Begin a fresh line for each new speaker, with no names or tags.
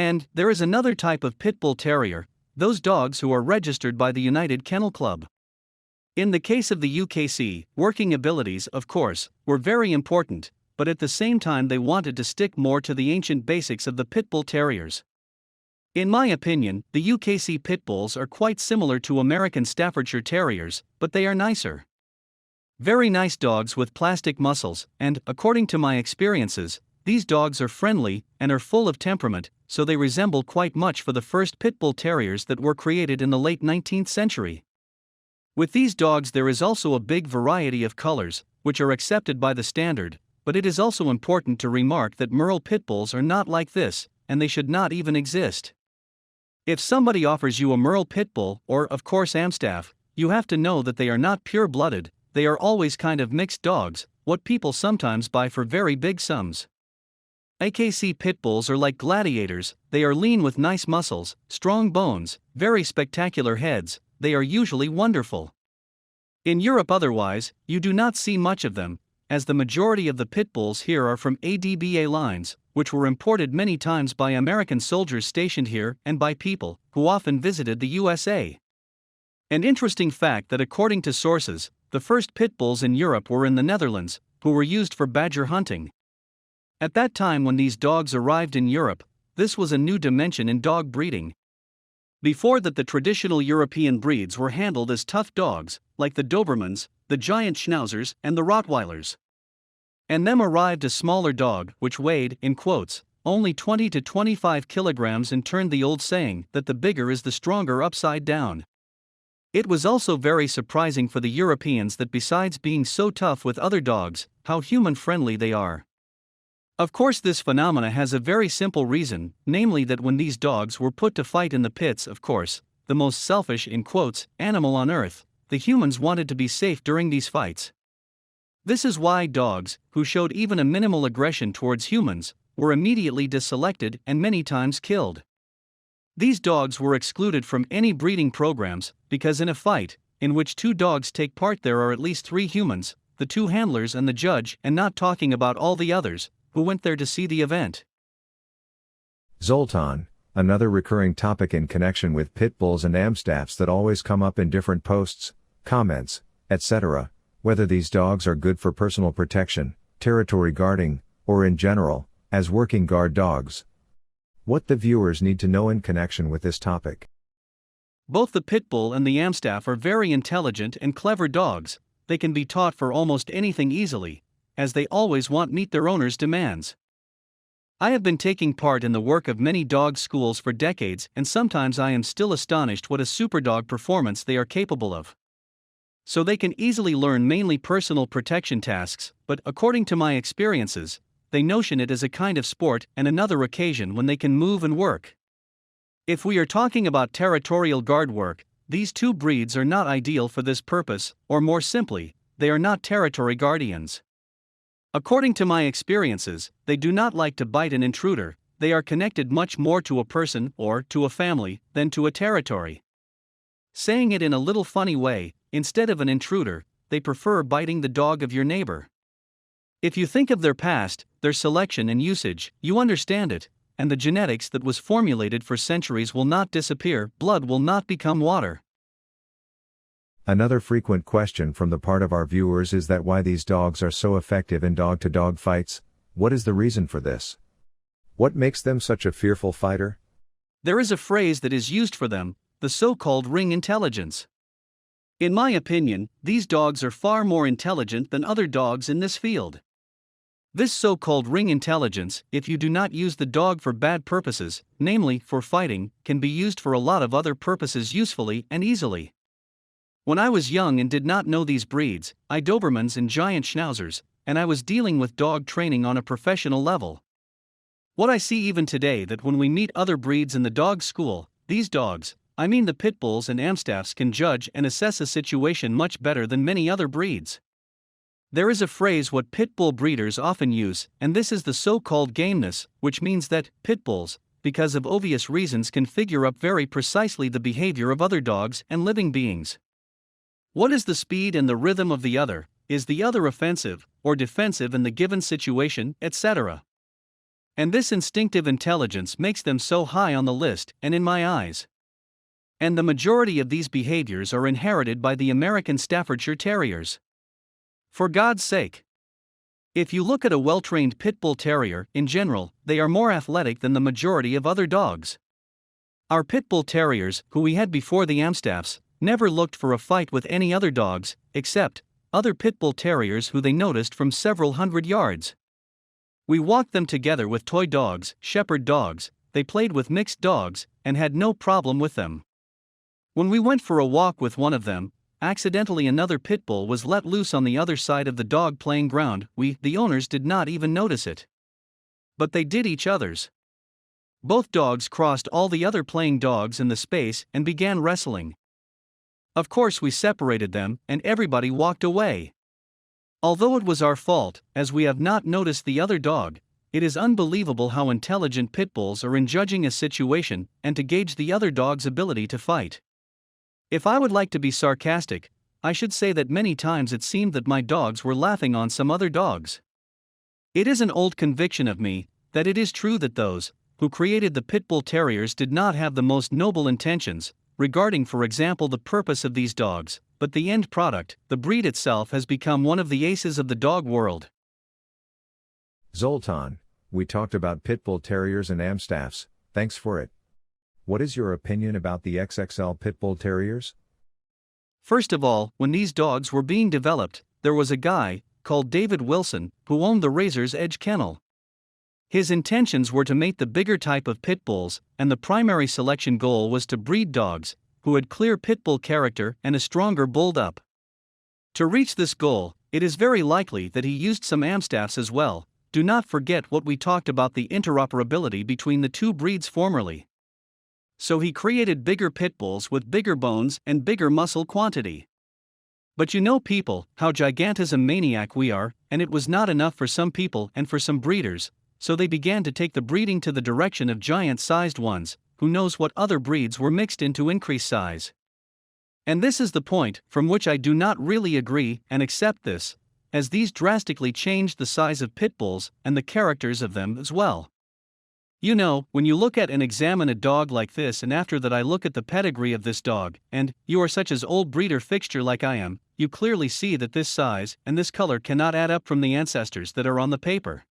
And there is another type of Pitbull Terrier, those dogs who are registered by the United Kennel Club. In the case of the UKC, working abilities, of course, were very important, but at the same time they wanted to stick more to the ancient basics of the Pitbull Terriers. In my opinion, the UKC Pitbulls are quite similar to American Staffordshire Terriers, but they are nicer. Very nice dogs with plastic muscles, and, according to my experiences, these dogs are friendly and are full of temperament, so they resemble quite much for the first Pitbull Terriers that were created in the late 19th century. With these dogs there is also a big variety of colors, which are accepted by the standard, but it is also important to remark that Merle Pitbulls are not like this, and they should not even exist. If somebody offers you a Merle Pitbull or, of course, Amstaff, you have to know that they are not pure-blooded, they are always kind of mixed dogs, what people sometimes buy for very big sums. AKC Pitbulls are like gladiators, they are lean with nice muscles, strong bones, very spectacular heads, they are usually wonderful. In Europe otherwise, you do not see much of them, as the majority of the Pitbulls here are from ADBA lines, which were imported many times by American soldiers stationed here and by people who often visited the USA. An interesting fact that according to sources, the first Pitbulls in Europe were in the Netherlands, who were used for badger hunting. At that time when these dogs arrived in Europe, this was a new dimension in dog breeding. Before that, the traditional European breeds were handled as tough dogs, like the Dobermans, the giant Schnauzers, and the Rottweilers. And then arrived a smaller dog which weighed, in quotes, only 20 to 25 kilograms and turned the old saying that the bigger is the stronger upside down. It was also very surprising for the Europeans that besides being so tough with other dogs, how human-friendly they are. Of course, this phenomena has a very simple reason, namely that when these dogs were put to fight in the pits, of course, the most selfish, in quotes, animal on earth, the humans wanted to be safe during these fights. This is why dogs, who showed even a minimal aggression towards humans, were immediately deselected and many times killed. These dogs were excluded from any breeding programs, because in a fight, in which two dogs take part there are at least 3 humans, the 2 handlers and the judge, and not talking about all the others, who went there to see the event.
Zoltan, another recurring topic in connection with Pitbulls and Amstaffs that always come up in different posts, comments, etc., whether these dogs are good for personal protection, territory guarding, or in general, as working guard dogs. What the viewers need to know in connection with this topic.
Both the Pitbull and the Amstaff are very intelligent and clever dogs, they can be taught for almost anything easily, as they always want to meet their owners' demands. I have been taking part in the work of many dog schools for decades, and sometimes I am still astonished what a superdog performance they are capable of. So they can easily learn mainly personal protection tasks, but according to my experiences, they notion it as a kind of sport and another occasion when they can move and work. If we are talking about territorial guard work, these two breeds are not ideal for this purpose, or more simply, they are not territory guardians. According to my experiences, they do not like to bite an intruder, they are connected much more to a person or to a family than to a territory. Saying it in a little funny way, instead of an intruder, they prefer biting the dog of your neighbor. If you think of their past, their selection and usage, you understand it, and the genetics that was formulated for centuries will not disappear, blood will not become water.
Another frequent question from the part of our viewers is that why these dogs are so effective in dog-to-dog fights. What is the reason for this? What makes them such a fearful fighter?
There is a phrase that is used for them, the so-called ring intelligence. In my opinion, these dogs are far more intelligent than other dogs in this field. This so-called ring intelligence, if you do not use the dog for bad purposes, namely for fighting, can be used for a lot of other purposes usefully and easily. When I was young and did not know these breeds, Dobermans and giant Schnauzers, and I was dealing with dog training on a professional level. What I see even today that when we meet other breeds in the dog school, these dogs, I mean the Pitbulls and Amstaffs, can judge and assess a situation much better than many other breeds. There is a phrase what Pitbull breeders often use, and this is the so-called gameness, which means that Pitbulls, because of obvious reasons, can figure up very precisely the behavior of other dogs and living beings. What is the speed and the rhythm of the other? Is the other offensive or defensive in the given situation, etc.? And this instinctive intelligence makes them so high on the list and in my eyes. And the majority of these behaviors are inherited by the American Staffordshire Terriers. For God's sake. If you look at a well-trained Pitbull Terrier, in general, they are more athletic than the majority of other dogs. Our Pitbull Terriers, who we had before the AMSTAFFs, never looked for a fight with any other dogs, except other Pitbull Terriers who they noticed from several hundred yards. We walked them together with toy dogs, shepherd dogs, they played with mixed dogs, and had no problem with them. When we went for a walk with one of them, accidentally another Pitbull was let loose on the other side of the dog playing ground. We, the owners, did not even notice it. But they did each other's. Both dogs crossed all the other playing dogs in the space and began wrestling. Of course we separated them, and everybody walked away. Although it was our fault, as we have not noticed the other dog, it is unbelievable how intelligent Pitbulls are in judging a situation and to gauge the other dog's ability to fight. If I would like to be sarcastic, I should say that many times it seemed that my dogs were laughing on some other dogs. It is an old conviction of me that it is true that those who created the Pitbull Terriers did not have the most noble intentions regarding, for example, the purpose of these dogs, but the end product, the breed itself, has become one of the aces of the dog world.
Zoltan, we talked about Pitbull Terriers and Amstaffs, thanks for it. What is your opinion about the XXL Pitbull Terriers?
First of all, when these dogs were being developed, there was a guy called David Wilson who owned the Razor's Edge kennel. His intentions were to mate the bigger type of pit bulls, and the primary selection goal was to breed dogs who had clear pit bull character and a stronger build-up. To reach this goal, it is very likely that he used some Amstaffs as well. Do not forget what we talked about, the interoperability between the two breeds formerly. So he created bigger pit bulls with bigger bones and bigger muscle quantity. But you know, people, how gigantism maniac we are, and it was not enough for some people and for some breeders, so they began to take the breeding to the direction of giant-sized ones. Who knows what other breeds were mixed in to increase size. And this is the point from which I do not really agree and accept this, as these drastically changed the size of pit bulls and the characters of them as well. You know, when you look at and examine a dog like this, and after that I look at the pedigree of this dog, and you are such as old breeder fixture like I am, you clearly see that this size and this color cannot add up from the ancestors that are on the paper.